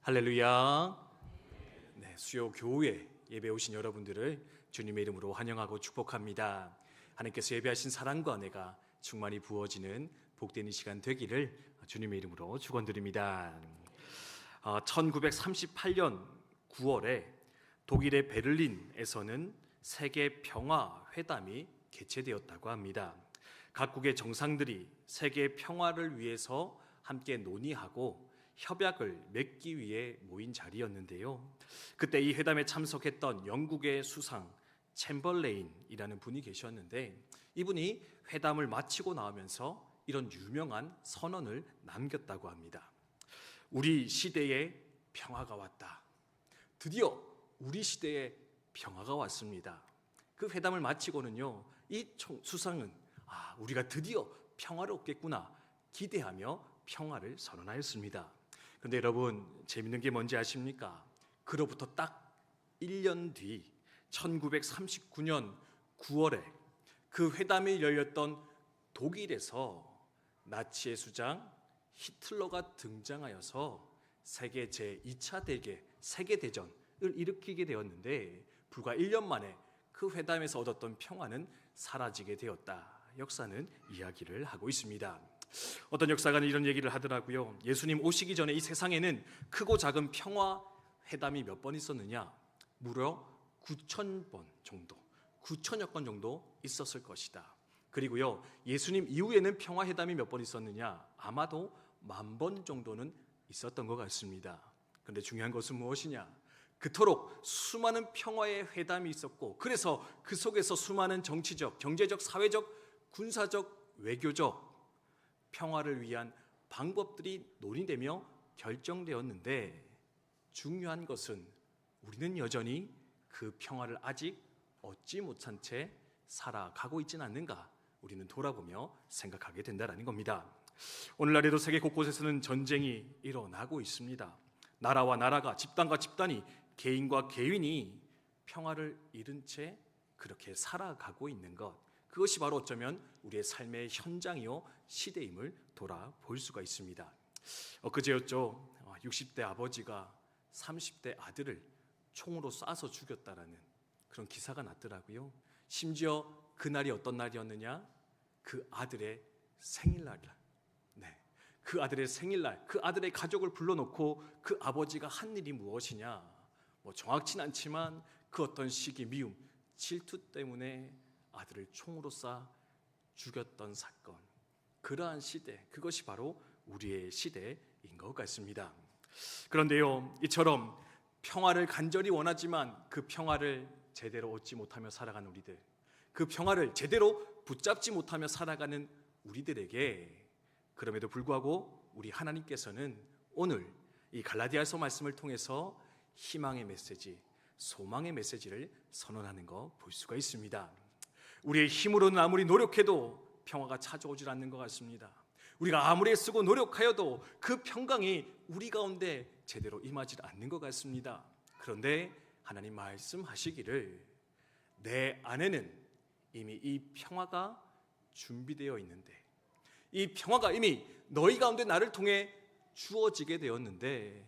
할렐루야. 네, 수요 교회 예배 오신 여러분들을 주님의 이름으로 환영하고 축복합니다. 하나님께서 예배하신 사랑과 은혜가 충만히 부어지는 복된 이 시간 되기를 주님의 이름으로 축원드립니다. 1938년 9월에 독일의 베를린에서는 세계 평화 회담이 개최되었다고 합니다. 각국의 정상들이 세계 평화를 위해서 함께 논의하고 협약을 맺기 위해 모인 자리였는데요. 그때 이 회담에 참석했던 영국의 수상 챔벌레인이라는 분이 계셨는데, 이분이 회담을 마치고 나오면서 이런 유명한 선언을 남겼다고 합니다. 우리 시대에 평화가 왔다. 드디어 우리 시대에 평화가 왔습니다. 그 회담을 마치고는요, 이 수상은 우리가 드디어 평화를 얻겠구나 기대하며 평화를 선언하였습니다. 그런데 여러분, 재밌는 게 뭔지 아십니까? 그로부터 딱 1년 뒤 1939년 9월에 그 회담이 열렸던 독일에서 나치의 수장 히틀러가 등장하여서 세계 제2차 세계대전을 일으키게 되었는데, 불과 1년 만에 그 회담에서 얻었던 평화는 사라지게 되었다. 역사는 이야기를 하고 있습니다. 어떤 역사가는 이런 얘기를 하더라고요. 예수님 오시기 전에 이 세상에는 크고 작은 평화 회담이 몇 번 있었느냐? 무려 9,000번 정도, 9,000여 건 정도 있었을 것이다. 그리고요, 예수님 이후에는 평화 회담이 몇 번 있었느냐? 아마도 10,000번 정도는 있었던 것 같습니다. 그런데 중요한 것은 무엇이냐? 그토록 수많은 평화의 회담이 있었고, 그래서 그 속에서 수많은 정치적, 경제적, 사회적, 군사적, 외교적 평화를 위한 방법들이 논의되며 결정되었는데, 중요한 것은 우리는 여전히 그 평화를 아직 얻지 못한 채 살아가고 있지는 않는가, 우리는 돌아보며 생각하게 된다는 겁니다. 오늘날에도 세계 곳곳에서는 전쟁이 일어나고 있습니다. 나라와 나라가, 집단과 집단이, 개인과 개인이 평화를 잃은 채 그렇게 살아가고 있는 것, 그것이 바로 어쩌면 우리의 삶의 현장이요 시대임을 돌아볼 수가 있습니다. 엊그제였죠. 60대 아버지가 30대 아들을 총으로 쏴서 죽였다라는 그런 기사가 났더라고요. 심지어 그날이 어떤 날이었느냐? 그 아들의 생일날이라. 그 아들의 생일날, 그 아들의 가족을 불러놓고 그 아버지가 한 일이 무엇이냐? 정확치는 않지만 그 어떤 시기, 미움, 질투 때문에 아들을 총으로 쏴 죽였던 사건, 그러한 시대, 그것이 바로 우리의 시대인 것 같습니다. 그런데요, 이처럼 평화를 간절히 원하지만 그 평화를 제대로 얻지 못하며 살아가는 우리들, 그 평화를 제대로 붙잡지 못하며 살아가는 우리들에게, 그럼에도 불구하고 우리 하나님께서는 오늘 이 갈라디아서 말씀을 통해서 희망의 메시지, 소망의 메시지를 선언하는 거 볼 수가 있습니다. 우리의 힘으로는 아무리 노력해도 평화가 찾아오질 않는 것 같습니다. 우리가 아무리 쓰고 노력하여도 그 평강이 우리 가운데 제대로 임하지 않는 것 같습니다. 그런데 하나님 말씀하시기를, 내 안에는 이미 이 평화가 준비되어 있는데, 이 평화가 이미 너희 가운데 나를 통해 주어지게 되었는데,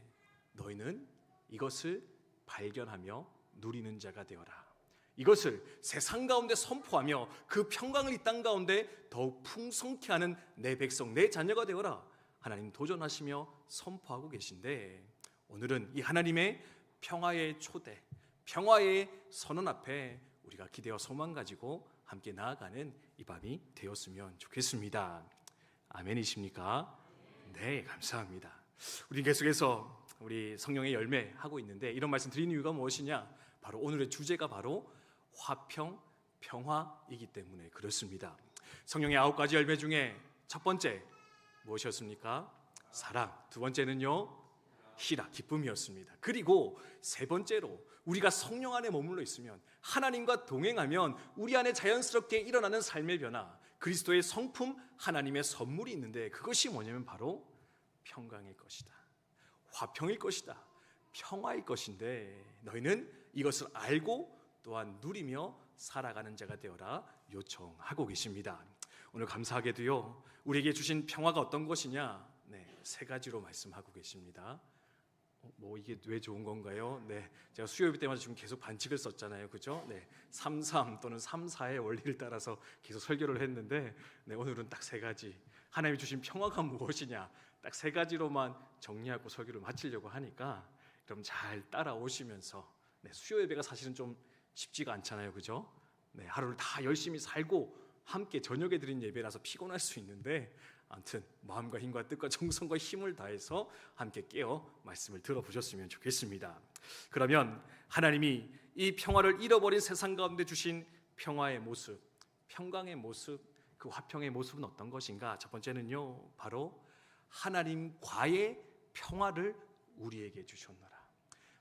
너희는 이것을 발견하며 누리는 자가 되어라. 이것을 세상 가운데 선포하며 그 평강을 이 땅 가운데 더욱 풍성케 하는 내 백성, 내 자녀가 되어라. 하나님 도전하시며 선포하고 계신데, 오늘은 이 하나님의 평화의 초대, 평화의 선언 앞에 우리가 기대와 소망 가지고 함께 나아가는 이 밤이 되었으면 좋겠습니다. 아멘이십니까? 네, 감사합니다. 우리 계속해서 우리 성령의 열매 하고 있는데, 이런 말씀 드리는 이유가 무엇이냐? 바로 오늘의 주제가 바로 화평, 평화이기 때문에 그렇습니다. 성령의 9가지 열매 중에 첫 번째 무엇이었습니까? 사랑. 두 번째는요, 희락, 기쁨이었습니다. 그리고 세 번째로, 우리가 성령 안에 머물러 있으면, 하나님과 동행하면 우리 안에 자연스럽게 일어나는 삶의 변화, 그리스도의 성품, 하나님의 선물이 있는데, 그것이 뭐냐면 바로 평강일 것이다, 화평일 것이다, 평화일 것인데, 너희는 이것을 알고 또한 누리며 살아가는 자가 되어라 요청하고 계십니다. 오늘 감사하게도요, 우리에게 주신 평화가 어떤 것이냐? 세 가지로 말씀하고 계십니다. 뭐 이게 왜 좋은 건가요? 네, 제가 수요일 때마다 지금 계속 반칙을 썼잖아요, 그죠? 네, 3:3 또는 3:4의 원리를 따라서 계속 설교를 했는데, 네, 오늘은 딱 세 가지 하나님이 주신 평화가 무엇이냐, 딱 세 가지로만 정리하고 설교를 마치려고 하니까 그럼 잘 따라오시면서, 네, 수요 예배가 사실은 좀 쉽지가 않잖아요, 그죠? 네, 하루를 다 열심히 살고 함께 저녁에 드린 예배라서 피곤할 수 있는데, 아무튼 마음과 힘과 뜻과 정성과 힘을 다해서 함께 깨어 말씀을 들어보셨으면 좋겠습니다. 그러면 하나님이 이 평화를 잃어버린 세상 가운데 주신 평화의 모습, 평강의 모습, 그 화평의 모습은 어떤 것인가? 첫 번째는요, 바로 하나님과의 평화를 우리에게 주셨노라.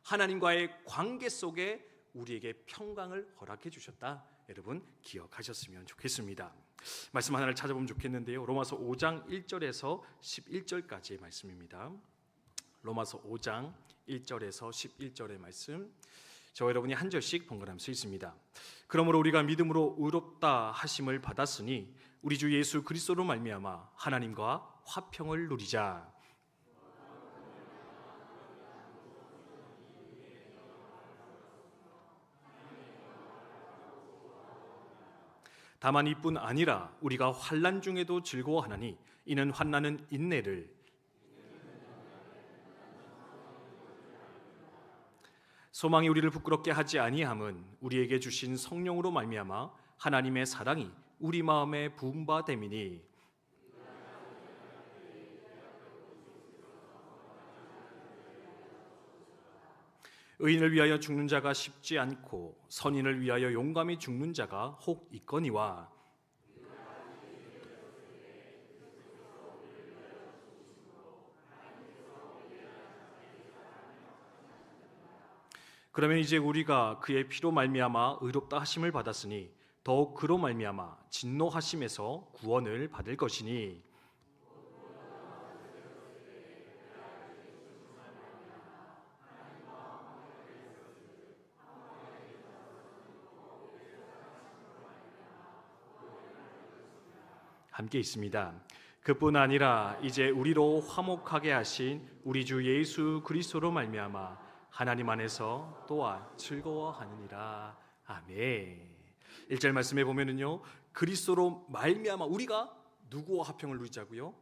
하나님과의 관계 속에 우리에게 평강을 허락해 주셨다. 여러분 기억하셨으면 좋겠습니다. 말씀 하나를 찾아보면 좋겠는데요, 로마서 5장 1절에서 11절까지의 말씀입니다. 로마서 5장 1절에서 11절의 말씀, 저와 여러분이 한 절씩 번갈아가면서 읽습니다. 그러므로 우리가 믿음으로 의롭다 하심을 받았으니 우리 주 예수 그리스도로 말미암아 하나님과 화평을 누리자. 다만 이뿐 아니라 우리가 환난 중에도 즐거워하나니 이는 환난은 인내를, 소망이 우리를 부끄럽게 하지 아니함은 우리에게 주신 성령으로 말미암아 하나님의 사랑이 우리 마음에 부은 바 됨이니, 의인을 위하여 죽는 자가 쉽지 않고 선인을 위하여 용감히 죽는 자가 혹 있거니와, 그러면 이제 우리가 그의 피로 말미암아 의롭다 하심을 받았으니 더욱 그로 말미암아 진노하심에서 구원을 받을 것이니, 함께 있습니다. 그뿐 아니라 이제 우리로 화목하게 하신 우리 주 예수 그리스도로 말미암아 하나님 안에서 또한 즐거워하느니라. 아멘. 1절 말씀에 보면은요, 그리스도로 말미암아 우리가 누구와 화평을 누리자고요?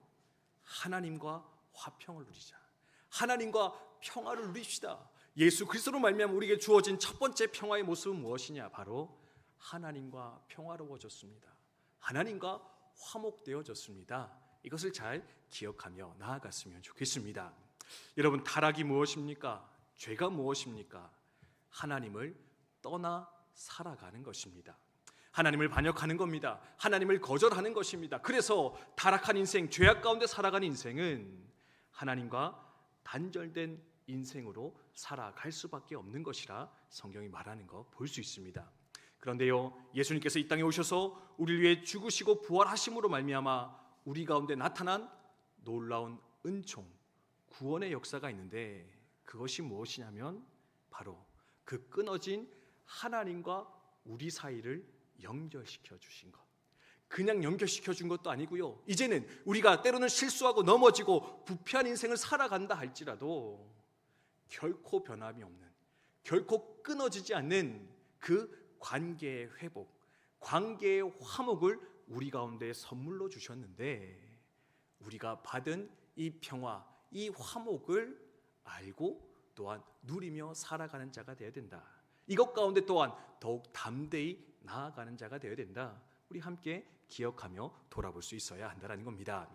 하나님과 화평을 누리자. 하나님과 평화를 누립시다. 예수 그리스도로 말미암아 우리에게 주어진 첫 번째 평화의 모습은 무엇이냐? 바로 하나님과 평화로워졌습니다. 하나님과 화목되어졌습니다. 이것을 잘 기억하며 나아갔으면 좋겠습니다. 여러분, 타락이 무엇입니까? 죄가 무엇입니까? 하나님을 떠나 살아가는 것입니다. 하나님을 반역하는 겁니다. 하나님을 거절하는 것입니다. 그래서 타락한 인생, 죄악 가운데 살아가는 인생은 하나님과 단절된 인생으로 살아갈 수밖에 없는 것이라 성경이 말하는 거 볼 수 있습니다. 그런데요, 예수님께서 이 땅에 오셔서 우리를 위해 죽으시고 부활하심으로 말미암아 우리 가운데 나타난 놀라운 은총, 구원의 역사가 있는데, 그것이 무엇이냐면 바로 그 끊어진 하나님과 우리 사이를 연결시켜 주신 것. 그냥 연결시켜 준 것도 아니고요, 이제는 우리가 때로는 실수하고 넘어지고 부패한 인생을 살아간다 할지라도 결코 변함이 없는, 결코 끊어지지 않는 그 관계의 회복, 관계의 화목을 우리 가운데 선물로 주셨는데, 우리가 받은 이 평화, 이 화목을 알고 또한 누리며 살아가는 자가 되어야 된다. 이것 가운데 또한 더욱 담대히 나아가는 자가 되어야 된다. 우리 함께 기억하며 돌아볼 수 있어야 한다는 겁니다.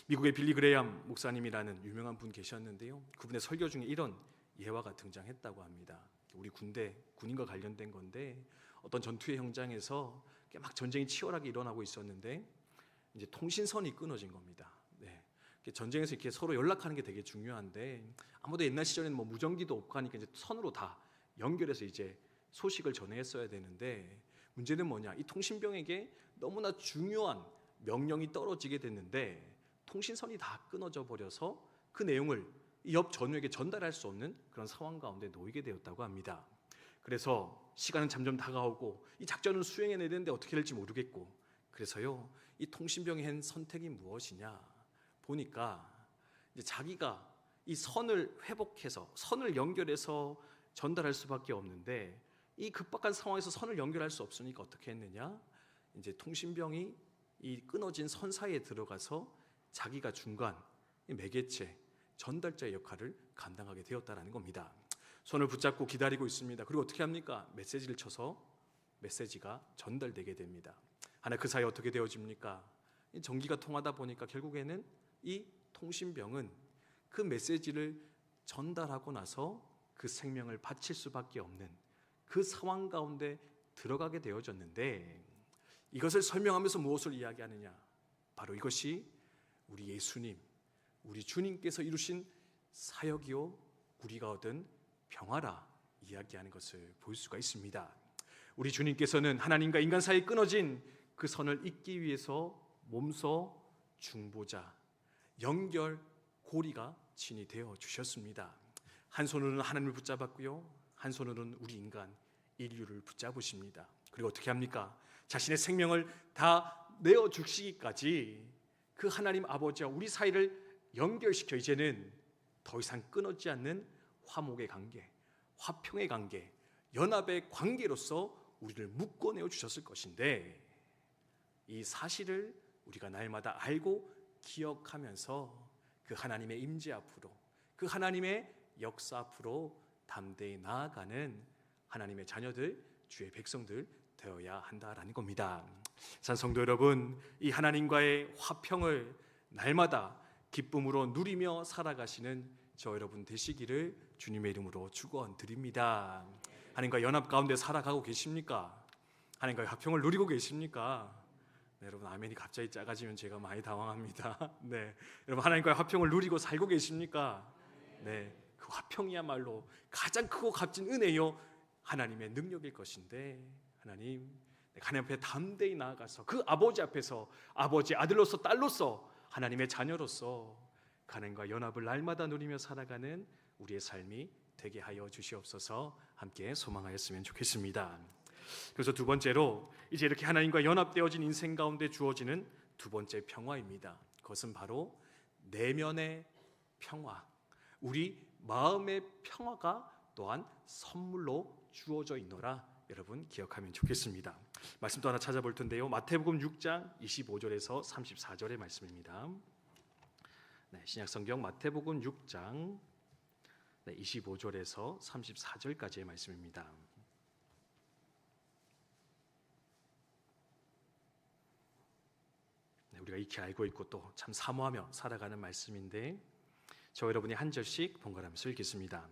미국의 빌리 그레이엄 목사님이라는 유명한 분 계셨는데요, 그분의 설교 중에 이런 예화가 등장했다고 합니다. 우리 군인과 관련된 건데, 어떤 전투의 현장에서 막 전쟁이 치열하게 일어나고 있었는데 이제 통신선이 끊어진 겁니다. 네. 전쟁에서 이렇게 서로 연락하는 게 되게 중요한데, 아무도 옛날 시절에는 뭐 무전기도 없고 하니까 이제 선으로 다 연결해서 이제 소식을 전했어야 되는데, 문제는 뭐냐? 이 통신병에게 너무나 중요한 명령이 떨어지게 됐는데 통신선이 다 끊어져 버려서 그 내용을 옆 전우에게 전달할 수 없는 그런 상황 가운데 놓이게 되었다고 합니다. 그래서 시간은 점점 다가오고 이 작전을 수행해내야 되는데 어떻게 될지 모르겠고, 그래서요, 이 통신병이 한 선택이 무엇이냐 보니까 이제 자기가 이 선을 회복해서 선을 연결해서 전달할 수밖에 없는데 이 급박한 상황에서 선을 연결할 수 없으니까 어떻게 했느냐? 이제 통신병이 이 끊어진 선 사이에 들어가서 자기가 중간 매개체 전달자의 역할을 감당하게 되었다라는 겁니다. 손을 붙잡고 기다리고 있습니다. 그리고 어떻게 합니까? 메시지를 쳐서 메시지가 전달되게 됩니다. 하나 그 사이 어떻게 되어집니까? 전기가 통하다 보니까 결국에는 이 통신병은 그 메시지를 전달하고 나서 그 생명을 바칠 수밖에 없는 그 상황 가운데 들어가게 되어졌는데, 이것을 설명하면서 무엇을 이야기하느냐? 바로 이것이 우리 예수님, 우리 주님께서 이루신 사역이요 우리가 얻은 평화라 이야기하는 것을 볼 수가 있습니다. 우리 주님께서는 하나님과 인간 사이에 끊어진 그 선을 잇기 위해서 몸소 중보자, 연결 고리가 친히 되어 주셨습니다. 한 손으로는 하나님을 붙잡았고요, 한 손으로는 우리 인간 인류를 붙잡으십니다. 그리고 어떻게 합니까? 자신의 생명을 다 내어 주시기까지 그 하나님 아버지와 우리 사이를 연결시켜 이제는 더 이상 끊어지지 않는 화목의 관계, 화평의 관계, 연합의 관계로서 우리를 묶어내어 주셨을 것인데, 이 사실을 우리가 날마다 알고 기억하면서 그 하나님의 임재 앞으로, 그 하나님의 역사 앞으로 담대히 나아가는 하나님의 자녀들, 주의 백성들 되어야 한다라는 겁니다. 성도 여러분, 이 하나님과의 화평을 날마다 기쁨으로 누리며 살아가시는 저 여러분 되시기를 주님의 이름으로 축원드립니다. 하나님과 연합 가운데 살아가고 계십니까? 하나님과의 화평을 누리고 계십니까? 네, 여러분 아멘이 갑자기 작아지면 제가 많이 당황합니다. 네, 여러분 하나님과의 화평을 누리고 살고 계십니까? 네, 그 화평이야말로 가장 크고 값진 은혜요 하나님의 능력일 것인데, 하나님 앞에 담대히 나아가서 그 아버지 앞에서 아버지의 아들로서 딸로서 하나님의 자녀로서 하나님과 연합을 날마다 누리며 살아가는 우리의 삶이 되게 하여 주시옵소서. 함께 소망하였으면 좋겠습니다. 그래서 두 번째로 이제 이렇게 하나님과 연합되어진 인생 가운데 주어지는 두 번째 평화입니다. 그것은 바로 내면의 평화, 우리 마음의 평화가 또한 선물로 주어져 있노라 여러분 기억하면 좋겠습니다. 말씀 또 하나 찾아볼 텐데요, 마태복음 6장 25절에서 34절의 말씀입니다. 네, 신약성경 마태복음 6장 25절에서 34절까지의 말씀입니다. 네, 우리가 익히 알고 있고 또 참 사모하며 살아가는 말씀인데, 저 여러분이 한 절씩 번갈아가면서 읽겠습니다.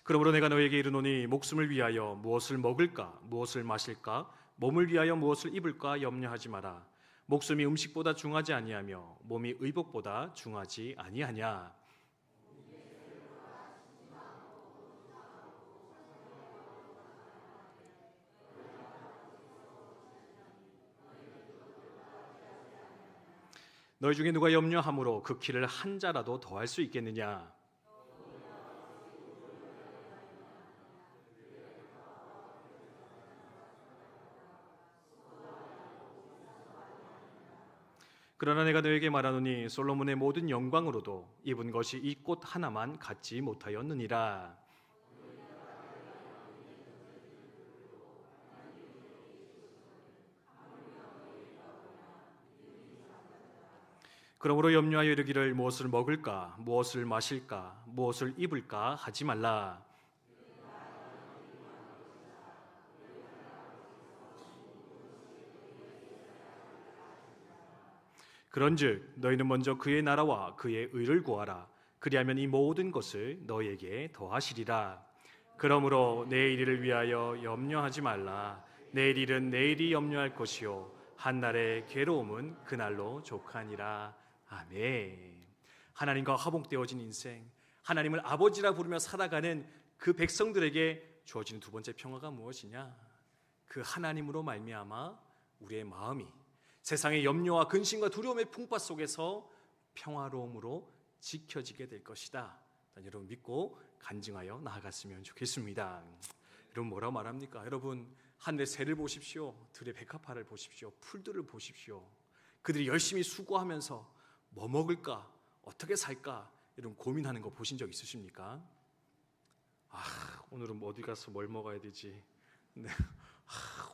그러므로 내가 너에게 이르노니 목숨을 위하여 무엇을 먹을까 무엇을 마실까, 몸을 위하여 무엇을 입을까 염려하지 마라. 목숨이 음식보다 중하지 아니하며 몸이 의복보다 중하지 아니하냐. 너희 중에 누가 염려함으로 그 키를 한 자라도 더할 수 있겠느냐. 그러나 내가 너에게 말하노니 솔로몬의 모든 영광으로도 입은 것이 이 꽃 하나만 갖지 못하였느니라. 그러므로 염려하여 이르기를 무엇을 먹을까 무엇을 마실까 무엇을 입을까 하지 말라. 그런즉 너희는 먼저 그의 나라와 그의 의를 구하라. 그리하면 이 모든 것을 너희에게 더하시리라. 그러므로 내일 일을 위하여 염려하지 말라. 내일 일은 내일이 염려할 것이요 한날의 괴로움은 그날로 족하니라. 아멘. 하나님과 화목되어진 인생, 하나님을 아버지라 부르며 살아가는 그 백성들에게 주어지는 두 번째 평화가 무엇이냐? 그 하나님으로 말미암아 우리의 마음이 세상의 염려와 근심과 두려움의 풍파 속에서 평화로움으로 지켜지게 될 것이다. 여러분 믿고 간증하여 나아갔으면 좋겠습니다. 여러분 뭐라고 말합니까? 여러분 하늘의 새를 보십시오. 들의 백합화를 보십시오. 풀들을 보십시오. 그들이 열심히 수고하면서 뭐 먹을까? 어떻게 살까? 이런 고민하는 거 보신 적 있으십니까? 오늘은 어디 가서 뭘 먹어야 되지? 네.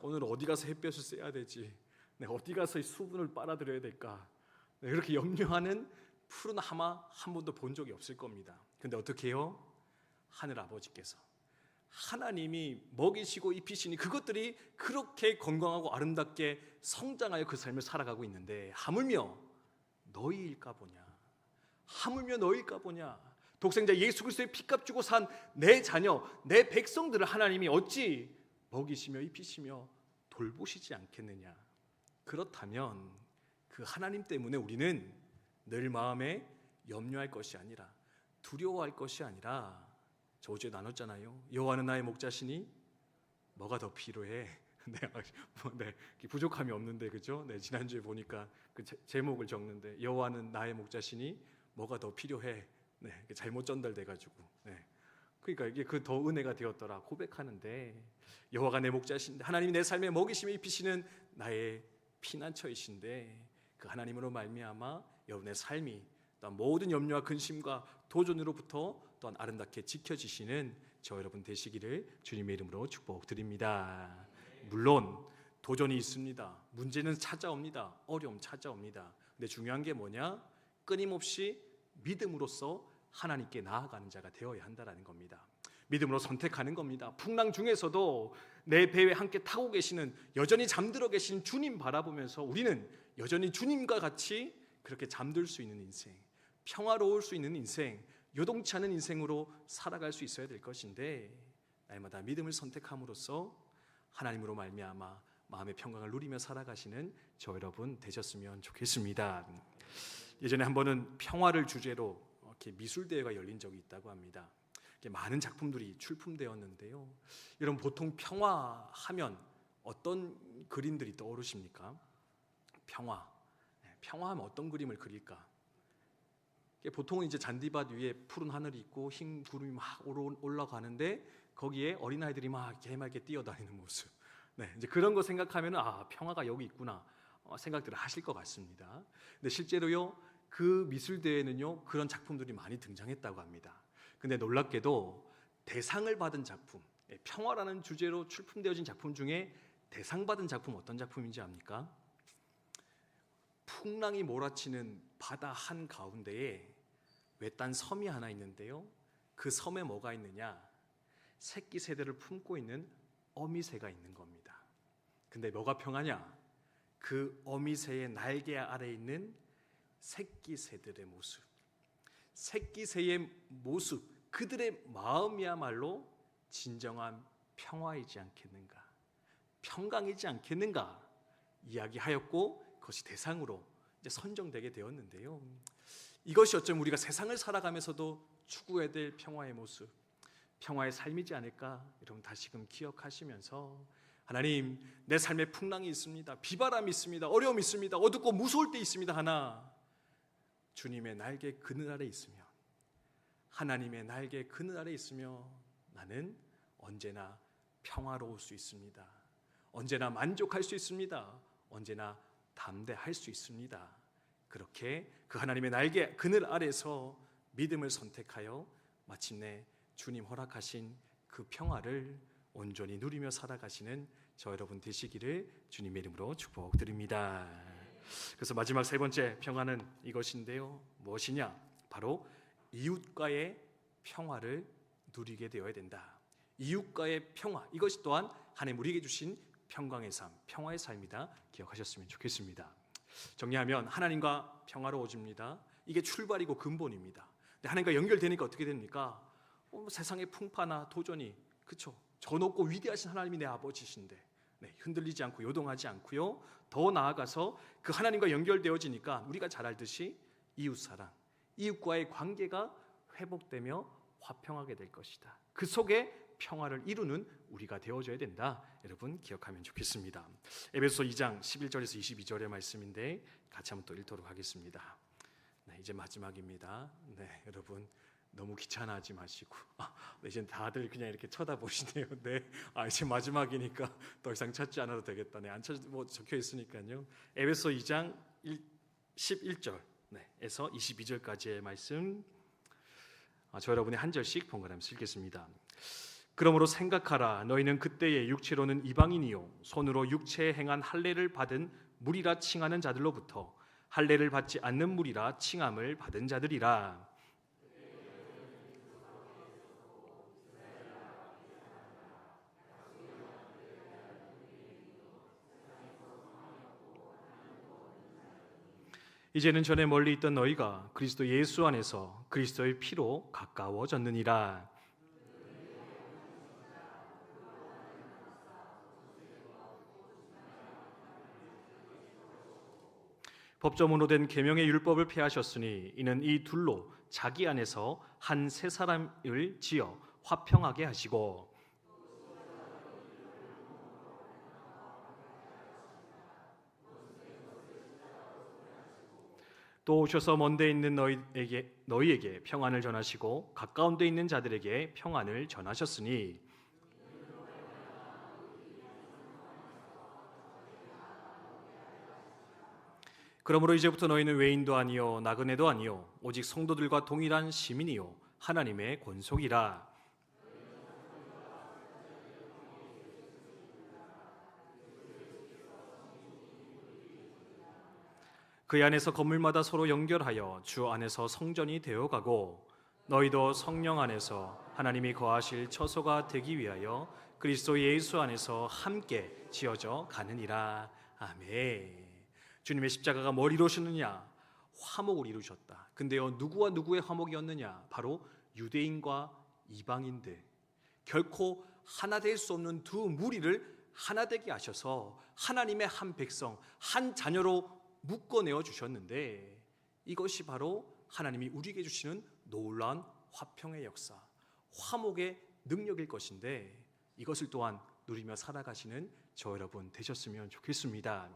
오늘은 어디 가서 햇볕을 쐬야 되지? 네, 어디 가서 수분을 빨아들여야 될까? 네, 그렇게 염려하는 푸른 하마 한 번도 본 적이 없을 겁니다. 근데 어떻게 해요? 하늘 아버지께서 하나님이 먹이시고 입히시니 그것들이 그렇게 건강하고 아름답게 성장하여 그 삶을 살아가고 있는데 하물며 너희일까 보냐? 하물며 너희일까 보냐? 독생자 예수 그리스도의 피값 주고 산 내 자녀, 내 백성들을 하나님이 어찌 먹이시며 입히시며 돌보시지 않겠느냐? 그렇다면 그 하나님 때문에 우리는 늘 마음에 염려할 것이 아니라 두려워할 것이 아니라 저 어제 나눴잖아요. 여호와는 나의 목자시니 뭐가 더 필요해? 네, 부족함이 없는데 그죠? 네, 지난주에 보니까 그 제목을 적는데 여호와는 나의 목자시니 뭐가 더 필요해? 네, 잘못 전달돼가지고 네. 그러니까 이게 그 더 은혜가 되었더라 고백하는데 여호와가 내 목자신데 하나님이 내 삶에 먹이시며 입히시는 나의 피난처이신데 그 하나님으로 말미암아 여러분의 삶이 또한 모든 염려와 근심과 도전으로부터 또한 아름답게 지켜지시는 저 여러분 되시기를 주님의 이름으로 축복드립니다. 물론 도전이 있습니다. 문제는 찾아옵니다. 어려움 찾아옵니다. 근데 중요한 게 뭐냐? 끊임없이 믿음으로써 하나님께 나아가는 자가 되어야 한다는 겁니다. 믿음으로 선택하는 겁니다. 풍랑 중에서도 내 배에 함께 타고 계시는 여전히 잠들어 계신 주님 바라보면서 우리는 여전히 주님과 같이 그렇게 잠들 수 있는 인생, 평화로울 수 있는 인생, 요동치 않은 인생으로 살아갈 수 있어야 될 것인데 날마다 믿음을 선택함으로써 하나님으로 말미암아 마음의 평강을 누리며 살아가시는 저 여러분 되셨으면 좋겠습니다. 예전에 한 번은 평화를 주제로 이렇게 미술 대회가 열린 적이 있다고 합니다. 많은 작품들이 출품되었는데요. 여러분 보통 평화하면 어떤 그림들이 떠오르십니까? 평화하면 어떤 그림을 그릴까? 보통은 이제 잔디밭 위에 푸른 하늘이 있고 흰 구름이 막 올라가는데 거기에 어린아이들이 막 개맑게 뛰어다니는 모습. 네, 이제 그런 거 생각하면 평화가 여기 있구나 생각들을 하실 것 같습니다. 근데 실제로요 그 미술 대회는요 그런 작품들이 많이 등장했다고 합니다. 근데 놀랍게도 대상을 받은 작품, 평화라는 주제로 출품되어진 작품 중에 대상 받은 작품 어떤 작품인지 압니까? 풍랑이 몰아치는 바다 한 가운데에 외딴 섬이 하나 있는데요. 그 섬에 뭐가 있느냐? 새끼 새들을 품고 있는 어미새가 있는 겁니다. 근데 뭐가 평하냐? 그 어미새의 날개 아래에 있는 새끼 새들의 모습. 새끼 새의 모습, 그들의 마음이야말로 진정한 평화이지 않겠는가? 평강이지 않겠는가? 이야기하였고 그것이 대상으로 이제 선정되게 되었는데요. 이것이 어쩌면 우리가 세상을 살아가면서도 추구해야 될 평화의 모습, 평화의 삶이지 않을까? 여러분 다시금 기억하시면서 하나님 내 삶에 풍랑이 있습니다. 비바람이 있습니다. 어려움이 있습니다. 어둡고 무서울 때 있습니다. 하나 주님의 날개 그늘 아래 있으며 하나님의 날개 그늘 아래 있으며 나는 언제나 평화로울 수 있습니다. 언제나 만족할 수 있습니다. 언제나 담대할 수 있습니다. 그렇게 그 하나님의 날개 그늘 아래서 믿음을 선택하여 마침내 주님 허락하신 그 평화를 온전히 누리며 살아가시는 저 여러분 되시기를 주님의 이름으로 축복드립니다. 그래서 마지막 세 번째 평화는 이것인데요. 무엇이냐? 바로 이웃과의 평화를 누리게 되어야 된다. 이웃과의 평화, 이것이 또한 하나님 우리에게 주신 평강의 삶, 평화의 삶이다 기억하셨으면 좋겠습니다. 정리하면 하나님과 평화로워집니다. 이게 출발이고 근본입니다. 근데 하나님과 연결되니까 어떻게 됩니까? 세상의 풍파나 도전이 그렇죠. 저 높고 위대하신 하나님이 내 아버지신데 흔들리지 않고 요동하지 않고요. 더 나아가서 그 하나님과 연결되어지니까 우리가 잘 알듯이 이웃사랑, 이웃과의 관계가 회복되며 화평하게 될 것이다. 그 속에 평화를 이루는 우리가 되어줘야 된다. 여러분 기억하면 좋겠습니다. 에베소서 2장 11절에서 22절의 말씀인데 같이 한번 또 읽도록 하겠습니다. 이제 마지막입니다. 여러분 너무 귀찮아하지 마시고 이제 다들 그냥 이렇게 쳐다보시네요. 이제 마지막이니까 더 이상 찾지 않아도 되겠다. 안 찾, 적혀 있으니까요. 에베소 2장 11절에서 22절까지의 말씀 저 여러분이 한 절씩 번갈아가면서 읽겠습니다. 그러므로 생각하라. 너희는 그때의 육체로는 이방인이요 손으로 육체에 행한 할례를 받은 무리라 칭하는 자들로부터 할례를 받지 않는 무리라 칭함을 받은 자들이라. 이제는 전에 멀리 있던 너희가 그리스도 예수 안에서 그리스도의 피로 가까워졌느니라. 법조문으로 된 계명의 율법을 폐하셨으니 이는 이 둘로 자기 안에서 한 세 사람을 지어 화평하게 하시고 또 오셔서 먼 데 있는 너희에게 평안을 전하시고 가까운 데 있는 자들에게 평안을 전하셨으니 그러므로 이제부터 너희는 외인도 아니요 나그네도 아니요 오직 성도들과 동일한 시민이요 하나님의 권속이라. 그 안에서 건물마다 서로 연결하여 주 안에서 성전이 되어가고 너희도 성령 안에서 하나님이 거하실 처소가 되기 위하여 그리스도 예수 안에서 함께 지어져 가느니라. 아멘. 주님의 십자가가 뭘 이루셨느냐? 화목을 이루셨다. 근데요, 누구와 누구의 화목이었느냐? 바로 유대인과 이방인들. 결코 하나 될 수 없는 두 무리를 하나 되게 하셔서 하나님의 한 백성, 한 자녀로 묶어내어 주셨는데 이것이 바로 하나님이 우리에게 주시는 놀라운 화평의 역사, 화목의 능력일 것인데 이것을 또한 누리며 살아가시는 저 여러분 되셨으면 좋겠습니다.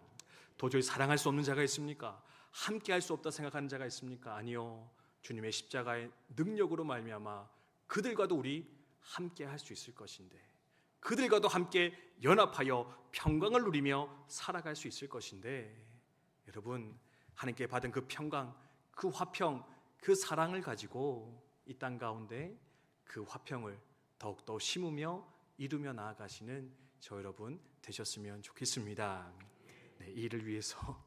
도저히 사랑할 수 없는 자가 있습니까? 함께 할 수 없다 생각하는 자가 있습니까? 아니요. 주님의 십자가의 능력으로 말미암아 그들과도 우리 함께 할 수 있을 것인데 그들과도 함께 연합하여 평강을 누리며 살아갈 수 있을 것인데 여러분 하나님께 받은 그 평강, 그 화평, 그 사랑을 가지고 이 땅 가운데 그 화평을 더욱더 심으며 이루며 나아가시는 저 여러분 되셨으면 좋겠습니다. 네, 이 일을 위해서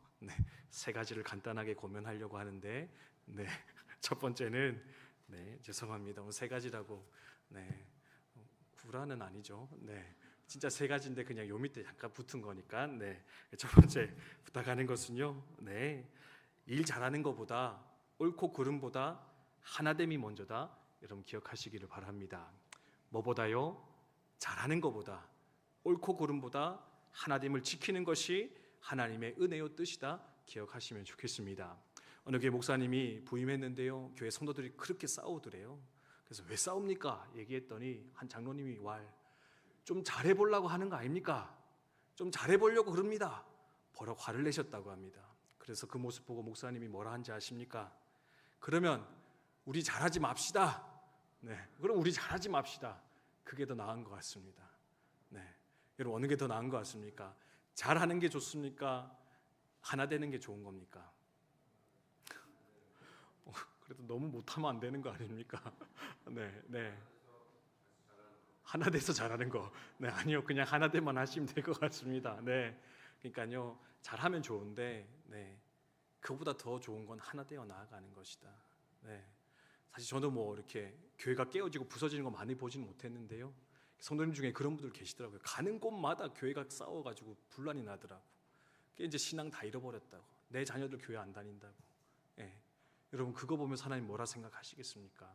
세 가지를 간단하게 고면하려고 하는데 첫 번째는 죄송합니다. 세 가지라고 구라는 아니죠. 진짜 세 가지인데 그냥 요 밑에 잠깐 붙은 거니까 첫 번째 부탁하는 것은요. 일 잘하는 것보다 옳고 그름보다 하나됨이 먼저다. 여러분 기억하시기를 바랍니다. 뭐보다요? 잘하는 것보다 옳고 그름보다 하나됨을 지키는 것이 하나님의 은혜요 뜻이다. 기억하시면 좋겠습니다. 어느 교회 목사님이 부임했는데요. 교회 성도들이 그렇게 싸우더래요. 그래서 왜 싸웁니까? 얘기했더니 한 장로님이 좀 잘해보려고 하는 거 아닙니까? 좀 잘해보려고 그럽니다. 버럭 화를 내셨다고 합니다. 그래서 그 모습 보고 목사님이 뭐라 한지 아십니까? 그러면 우리 잘하지 맙시다. 그럼 우리 잘하지 맙시다. 그게 더 나은 것 같습니다. 여러분 어느 게 더 나은 것 같습니까? 잘하는 게 좋습니까? 하나 되는 게 좋은 겁니까? 그래도 너무 못하면 안 되는 거 아닙니까? 하나 돼서 잘하는 거. 아니요. 그냥 하나 돼만 하시면 될 것 같습니다. 그러니까요. 잘하면 좋은데 그보다 더 좋은 건 하나 되어 나아가는 것이다. 사실 저도 이렇게 교회가 깨어지고 부서지는 거 많이 보지는 못했는데요. 성도님 중에 그런 분들 계시더라고요. 가는 곳마다 교회가 싸워가지고 분란이 나더라고. 이제 신앙 다 잃어버렸다고. 내 자녀들 교회 안 다닌다고. 여러분 그거 보면서 하나님 뭐라 생각하시겠습니까?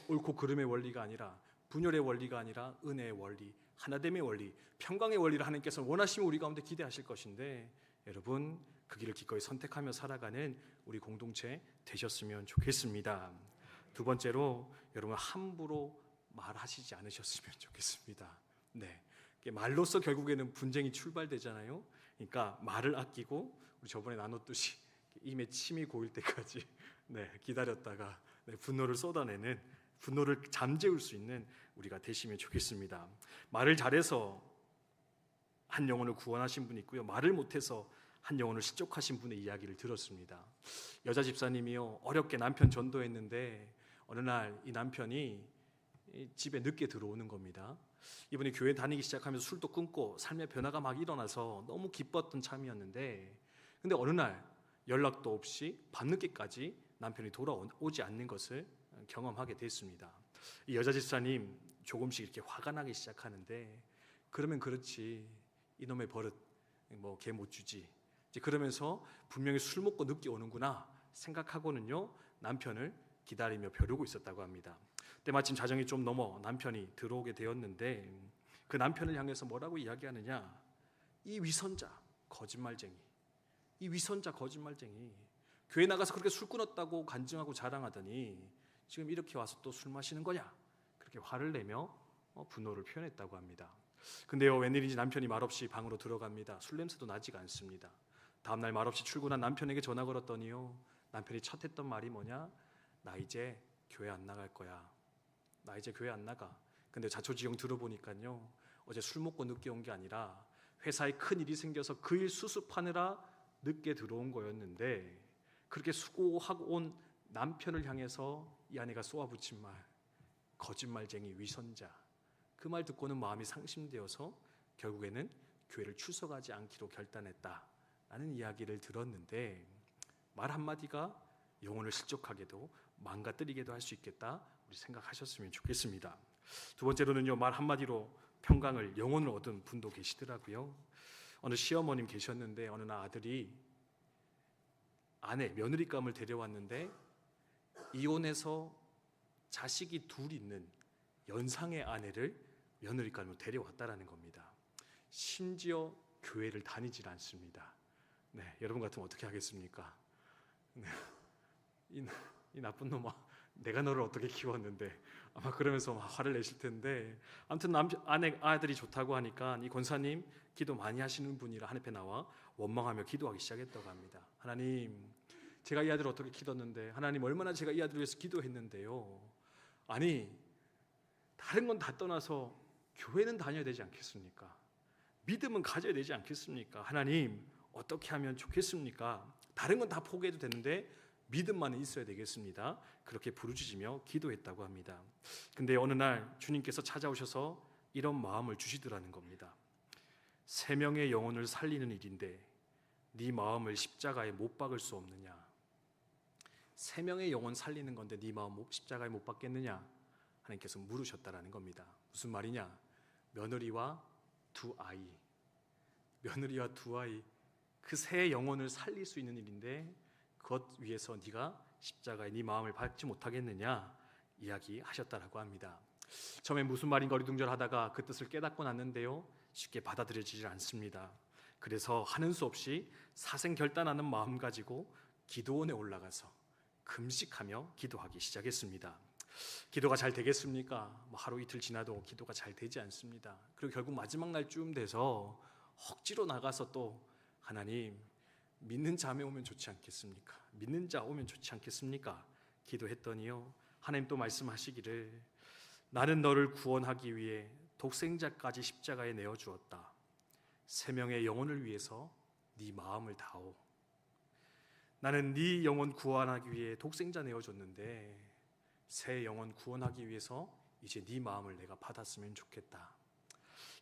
옳고 그름의 원리가 아니라 분열의 원리가 아니라 은혜의 원리, 하나됨의 원리, 평강의 원리를 하나님께서 원하시면 우리 가운데 기대하실 것인데 여러분 그 길을 기꺼이 선택하며 살아가는 우리 공동체 되셨으면 좋겠습니다. 두 번째로 여러분 함부로 말하시지 않으셨으면 좋겠습니다. 말로써 결국에는 분쟁이 출발되잖아요. 그러니까 말을 아끼고 우리 저번에 나눴듯이 입에 침이 고일 때까지 기다렸다가 분노를 쏟아내는 분노를 잠재울 수 있는 우리가 되시면 좋겠습니다. 말을 잘해서 한 영혼을 구원하신 분이 있고요. 말을 못해서 한 영혼을 실족하신 분의 이야기를 들었습니다. 여자 집사님이요 어렵게 남편 전도했는데 어느 날 이 남편이 이 집에 늦게 들어오는 겁니다. 이분이 교회 다니기 시작하면서 술도 끊고 삶의 변화가 막 일어나서 너무 기뻤던 참이었는데, 근데 어느 날 연락도 없이 밤늦게까지 남편이 돌아오지 않는 것을 경험하게 됐습니다. 이 여자 집사님 조금씩 이렇게 화가 나기 시작하는데, 그러면 그렇지, 이놈의 버릇 뭐 걔 못 주지, 이제 그러면서 분명히 술 먹고 늦게 오는구나 생각하고는요 남편을 기다리며 벼르고 있었다고 합니다. 때마침 자정이 좀 넘어 남편이 들어오게 되었는데, 그 남편을 향해서 뭐라고 이야기하느냐, 이 위선자 거짓말쟁이, 이 위선자 거짓말쟁이, 교회 나가서 그렇게 술 끊었다고 간증하고 자랑하더니 지금 이렇게 와서 또 술 마시는 거냐, 그렇게 화를 내며 분노를 표현했다고 합니다. 근데요, 웬일인지 남편이 말없이 방으로 들어갑니다. 술 냄새도 나지가 않습니다. 다음날 말없이 출근한 남편에게 전화 걸었더니요, 남편이 첫 했던 말이 뭐냐, 나 이제 교회 안 나갈 거야, 나 이제 교회 안 나가. 근데 자초지종 들어보니까요, 어제 술 먹고 늦게 온 게 아니라 회사에 큰 일이 생겨서 그 일 수습하느라 늦게 들어온 거였는데, 그렇게 수고하고 온 남편을 향해서 이 아내가 쏘아붙인 말, 거짓말쟁이 위선자, 그 말 듣고는 마음이 상심되어서 결국에는 교회를 출석하지 않기로 결단했다라는 이야기를 들었는데, 말 한마디가 영혼을 실족하게도 망가뜨리게도 할 수 있겠다, 우리 생각하셨으면 좋겠습니다. 두 번째로는요, 말 한마디로 평강을, 영혼을 얻은 분도 계시더라고요. 어느 시어머님 계셨는데, 어느 날 아들이 아내 며느리감을 데려왔는데 이혼해서 자식이 둘 있는 연상의 아내를 며느리감으로 데려왔다라는 겁니다. 심지어 교회를 다니질 않습니다. 네, 여러분 같으면 어떻게 하겠습니까? 네, 이 나쁜 놈아, 내가 너를 어떻게 키웠는데, 아마 그러면서 화를 내실 텐데, 아무튼 아들이 좋다고 하니까 이 권사님 기도 많이 하시는 분이라 하늘에 나와 원망하며 기도하기 시작했다고 합니다. 하나님, 제가 이 아들을 어떻게 키웠는데, 하나님 얼마나 제가 이 아들을 위해서 기도했는데요, 아니 다른 건 다 떠나서 교회는 다녀야 되지 않겠습니까? 믿음은 가져야 되지 않겠습니까? 하나님 어떻게 하면 좋겠습니까? 다른 건 다 포기해도 되는데 믿음만은 있어야 되겠습니다. 그렇게 부르짖으며 기도했다고 합니다. 근데 어느 날 주님께서 찾아오셔서 이런 마음을 주시더라는 겁니다. 세 명의 영혼을 살리는 일인데 네 마음을 십자가에 못 박을 수 없느냐? 세 명의 영혼 살리는 건데 네 마음 십자가에 못 박겠느냐? 하나님께서 물으셨다라는 겁니다. 무슨 말이냐? 며느리와 두 아이, 그 세 영혼을 살릴 수 있는 일인데 그것 위해서 네가 십자가에 네 마음을 박지 못하겠느냐 이야기하셨다라고 합니다. 처음에 무슨 말인가 어리둥절하다가 그 뜻을 깨닫고 났는데요, 쉽게 받아들여지질 않습니다. 그래서 하는 수 없이 사생결단하는 마음 가지고 기도원에 올라가서 금식하며 기도하기 시작했습니다. 기도가 잘 되겠습니까? 하루 이틀 지나도 기도가 잘 되지 않습니다. 그리고 결국 마지막 날쯤 돼서 억지로 나가서 또 하나님, 믿는 자매 오면 좋지 않겠습니까? 믿는 자 오면 좋지 않겠습니까? 기도했더니요, 하나님 또 말씀하시기를, 나는 너를 구원하기 위해 독생자까지 십자가에 내어주었다. 세 명의 영혼을 위해서 네 마음을 다오. 나는 네 영혼 구원하기 위해 독생자 내어줬는데 새 영혼 구원하기 위해서 이제 네 마음을 내가 받았으면 좋겠다.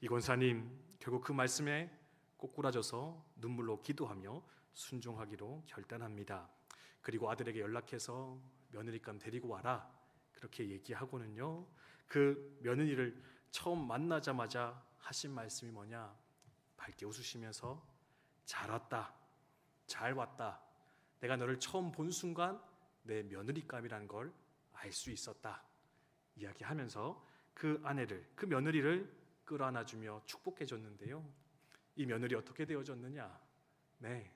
이 권사님 결국 그 말씀에 꼬꾸라져서 눈물로 기도하며 순종하기로 결단합니다. 그리고 아들에게 연락해서 며느리감 데리고 와라 그렇게 얘기하고는요, 그 며느리를 처음 만나자마자 하신 말씀이 뭐냐, 밝게 웃으시면서 잘 왔다, 잘 왔다, 내가 너를 처음 본 순간 내 며느리감이라는 걸 알 수 있었다 이야기하면서 그 아내를, 그 며느리를 끌어안아주며 축복해 줬는데요, 이 며느리 어떻게 되어졌느냐, 네,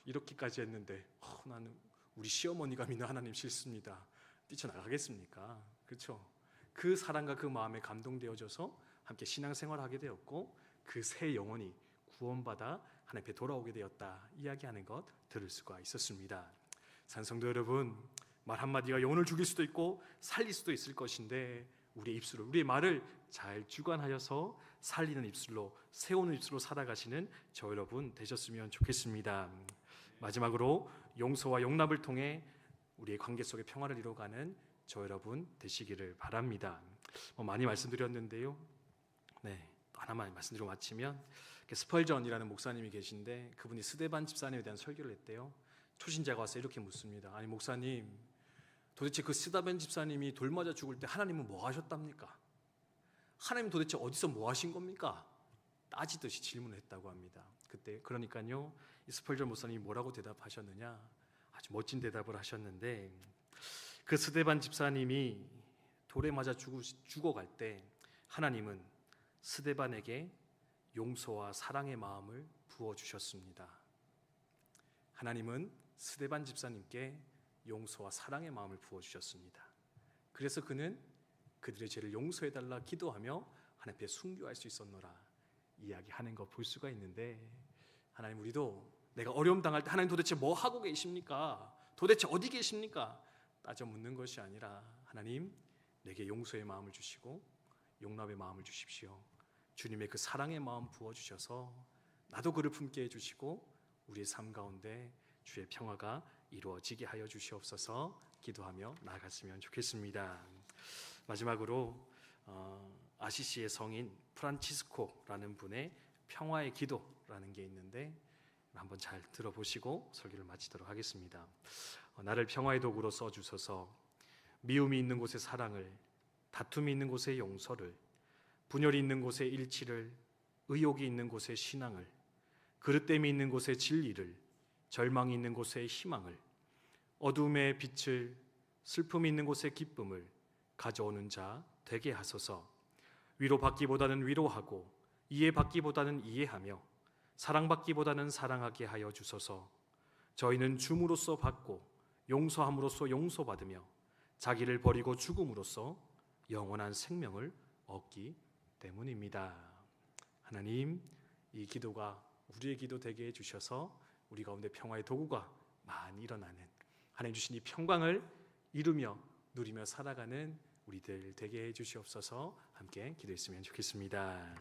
이렇게까지 했는데 나는 우리 시어머니가 믿는 하나님 싫습니다, 뛰쳐나가겠습니까? 그렇죠? 그 사랑과 그 마음에 감동되어져서 함께 신앙생활을 하게 되었고 그 새 영혼이 구원받아 하나님 앞에 돌아오게 되었다 이야기하는 것 들을 수가 있었습니다. 산성도 여러분, 말 한마디가 영혼을 죽일 수도 있고 살릴 수도 있을 것인데 우리의 입술로, 우리의 말을 잘 주관하여서 살리는 입술로, 세우는 입술로 살아가시는 저 여러분 되셨으면 좋겠습니다. 마지막으로 용서와 용납을 통해 우리의 관계 속에 평화를 이루어가는 저 여러분 되시기를 바랍니다. 많이 말씀드렸는데요. 네, 또 하나만 말씀드리고 마치면 스펄전이라는 목사님이 계신데 그분이 스데반 집사님에 대한 설교를 했대요. 초신자가 와서 이렇게 묻습니다. 아니 목사님, 도대체 그 스데반 집사님이 돌 맞아 죽을 때 하나님은 뭐 하셨답니까? 하나님 도대체 어디서 뭐 하신 겁니까? 따지듯이 질문을 했다고 합니다. 그때 그러니까요, 이 스펄전 목사님이 뭐라고 대답하셨느냐, 아주 멋진 대답을 하셨는데, 그 스데반 집사님이 돌에 맞아 죽어갈 때 하나님은 스데반에게 용서와 사랑의 마음을 부어주셨습니다. 하나님은 스데반 집사님께 용서와 사랑의 마음을 부어주셨습니다. 그래서 그는 그들의 죄를 용서해달라 기도하며 하나님 앞에 순교할 수 있었노라 이야기하는 거 볼 수가 있는데, 하나님, 우리도 내가 어려움 당할 때 하나님 도대체 뭐 하고 계십니까? 도대체 어디 계십니까? 따져 묻는 것이 아니라, 하나님, 내게 용서의 마음을 주시고 용납의 마음을 주십시오. 주님의 그 사랑의 마음 부어주셔서 나도 그를 품게 해주시고 우리의 삶 가운데 주의 평화가 이루어지게 하여 주시옵소서 기도하며 나아갔으면 좋겠습니다. 마지막으로 아시시의 성인 프란치스코라는 분의 평화의 기도라는 게 있는데 한번 잘 들어보시고 설교를 마치도록 하겠습니다. 나를 평화의 도구로 써주소서. 미움이 있는 곳에 사랑을, 다툼이 있는 곳에 용서를, 분열이 있는 곳에 일치를, 의욕이 있는 곳에 신앙을, 그릇됨이 있는 곳에 진리를, 절망이 있는 곳에 희망을, 어두움의 빛을, 슬픔이 있는 곳에 기쁨을 가져오는 자 되게 하소서. 위로받기보다는 위로하고 이해받기보다는 이해하며 사랑받기보다는 사랑하게 하여 주소서. 저희는 줌으로써 받고 용서함으로써 용서받으며 자기를 버리고 죽음으로써 영원한 생명을 얻기 때문입니다. 하나님, 이 기도가 우리의 기도 되게 해주셔서 우리 가운데 평화의 도구가 많이 일어나는, 하나님 주신 이 평강을 이루며 누리며 살아가는 우리들 되게 해주시옵소서. 함께 기도했으면 좋겠습니다.